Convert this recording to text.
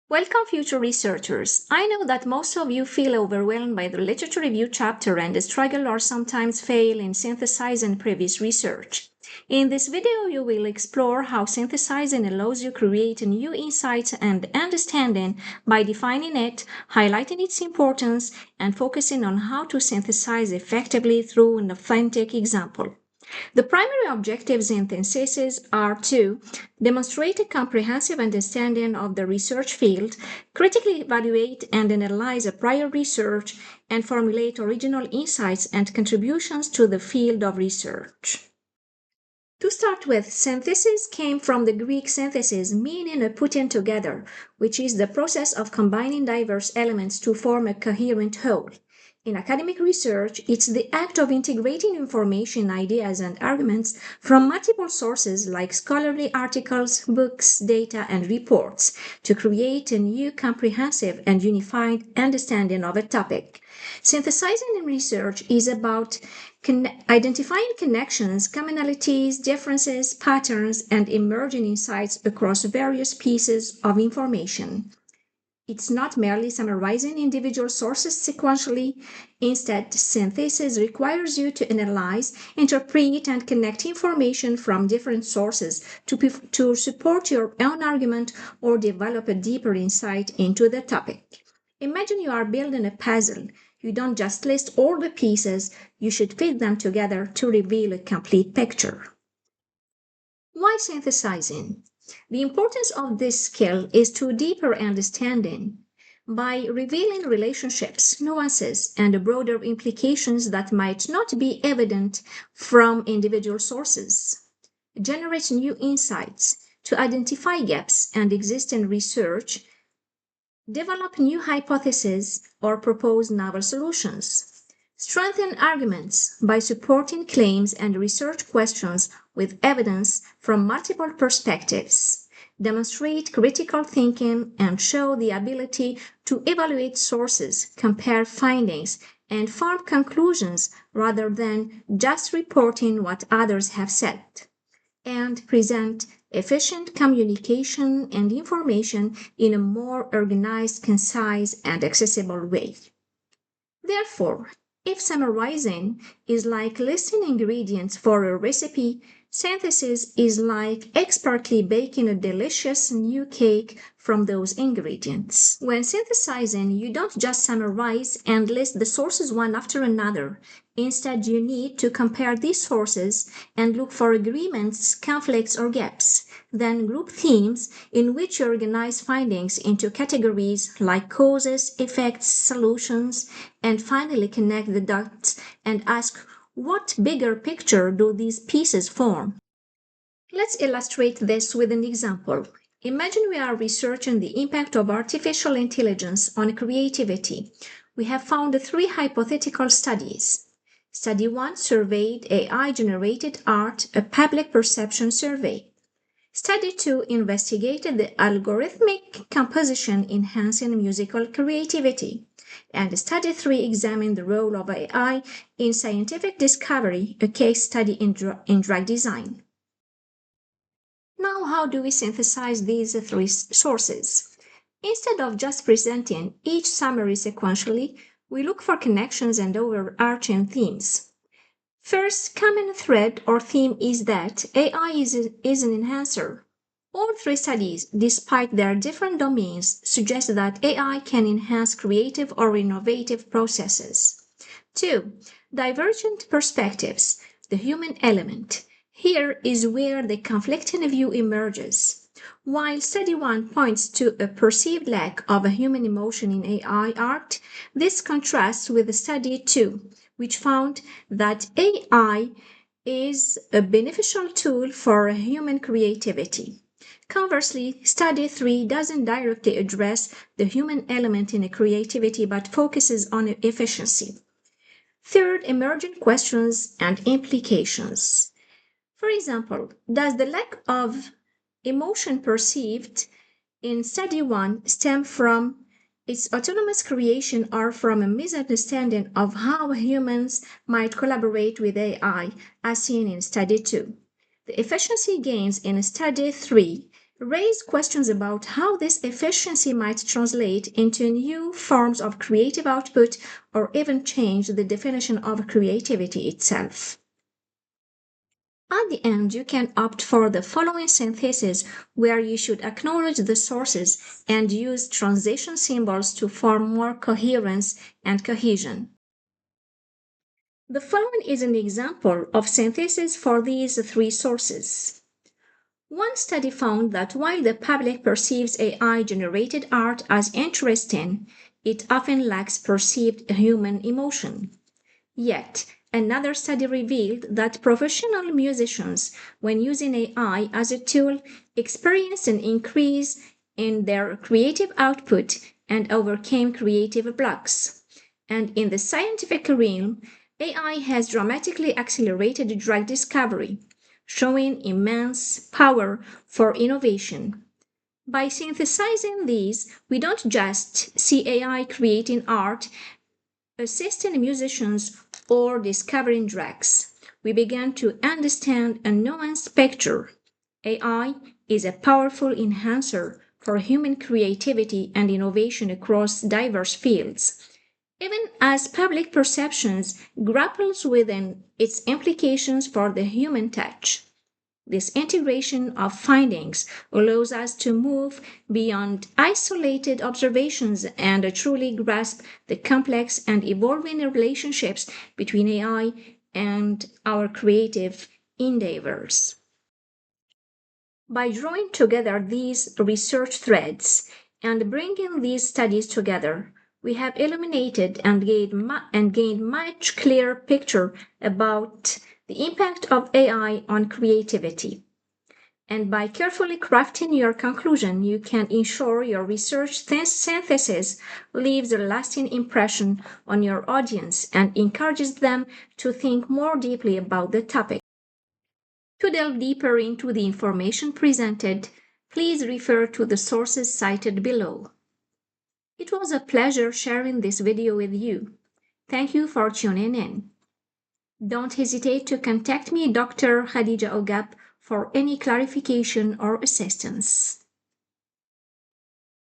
Welcome, future researchers. I know that most of you feel overwhelmed by the literature review chapter and struggle or sometimes fail in synthesizing previous research. In this video, you will explore how synthesizing allows you to create new insights and understanding by defining it, highlighting its importance, and focusing on how to synthesize effectively through an authentic example. The primary objectives in synthesis are to demonstrate a comprehensive understanding of the research field, critically evaluate and analyze prior research, and formulate original insights and contributions to the field of research. To start with, synthesis came from the Greek synthesis, meaning a putting together, which is the process of combining diverse elements to form a coherent whole. In academic research, it's the act of integrating information, ideas, and arguments from multiple sources like scholarly articles, books, data, and reports to create a new comprehensive and unified understanding of a topic. Synthesizing in research is about identifying connections, commonalities, differences, patterns, and emerging insights across various pieces of information. It's not merely summarizing individual sources sequentially. Instead, synthesis requires you to analyze, interpret, and connect information from different sources to support your own argument or develop a deeper insight into the topic. Imagine you are building a puzzle. You don't just list all the pieces, you should fit them together to reveal a complete picture. Why synthesizing? The importance of this skill is to deeper understanding. By revealing relationships, nuances, and broader implications that might not be evident from individual sources. Generate new insights to identify gaps and existing research. Develop new hypotheses or propose novel solutions. Strengthen arguments by supporting claims and research questions with evidence from multiple perspectives. Demonstrate critical thinking and show the ability to evaluate sources, compare findings, and form conclusions rather than just reporting what others have said. And present efficient communication and information in a more organized, concise, and accessible way. Therefore, if summarizing is like listing ingredients for a recipe, synthesis is like expertly baking a delicious new cake from those ingredients. When synthesizing, you don't just summarize and list the sources one after another. Instead, you need to compare these sources and look for agreements, conflicts, or gaps. Then group themes in which you organize findings into categories like causes, effects, solutions, and finally connect the dots and ask, what bigger picture do these pieces form? Let's illustrate this with an example. Imagine we are researching the impact of artificial intelligence on creativity. We have found 3 hypothetical studies. Study 1 surveyed AI-generated art, a public perception survey. Study 2 investigated the algorithmic composition enhancing musical creativity. And Study 3 examined the role of AI in scientific discovery, a case study in drug design. Now, how do we synthesize these 3 sources? Instead of just presenting each summary sequentially, we look for connections and overarching themes. First common thread or theme is that AI is an enhancer. All 3 studies, despite their different domains, suggest that AI can enhance creative or innovative processes. 2. Divergent perspectives, the human element. Here is where the conflicting view emerges. While Study 1 points to a perceived lack of a human emotion in AI art, this contrasts with Study 2, which found that AI is a beneficial tool for human creativity. Conversely, Study 3 doesn't directly address the human element in creativity but focuses on efficiency. Third, emergent questions and implications. For example, does the lack of emotion perceived in Study 1 stem from its autonomous creation or from a misunderstanding of how humans might collaborate with AI, as seen in Study 2? The efficiency gains in Study 3 raise questions about how this efficiency might translate into new forms of creative output or even change the definition of creativity itself. At the end, you can opt for the following synthesis, where you should acknowledge the sources and use transition symbols to form more coherence and cohesion. The following is an example of synthesis for these three sources. One study found that while the public perceives AI-generated art as interesting, it often lacks perceived human emotion. Yet, another study revealed that professional musicians, when using AI as a tool, experienced an increase in their creative output and overcame creative blocks. And in the scientific realm, AI has dramatically accelerated drug discovery, showing immense power for innovation. By synthesizing these, we don't just see AI creating art, assisting musicians, or discovering drugs. We began to understand a nuanced picture. AI is a powerful enhancer for human creativity and innovation across diverse fields. Even as public perceptions grapples with its implications for the human touch. This integration of findings allows us to move beyond isolated observations and truly grasp the complex and evolving relationships between AI and our creative endeavors. By drawing together these research threads and bringing these studies together, we have illuminated and gained much clearer picture about the impact of AI on creativity. And by carefully crafting your conclusion, you can ensure your research synthesis leaves a lasting impression on your audience and encourages them to think more deeply about the topic. To delve deeper into the information presented, please refer to the sources cited below. It was a pleasure sharing this video with you. Thank you for tuning in. Don't hesitate to contact me, Dr. Khadidja Ogab, for any clarification or assistance.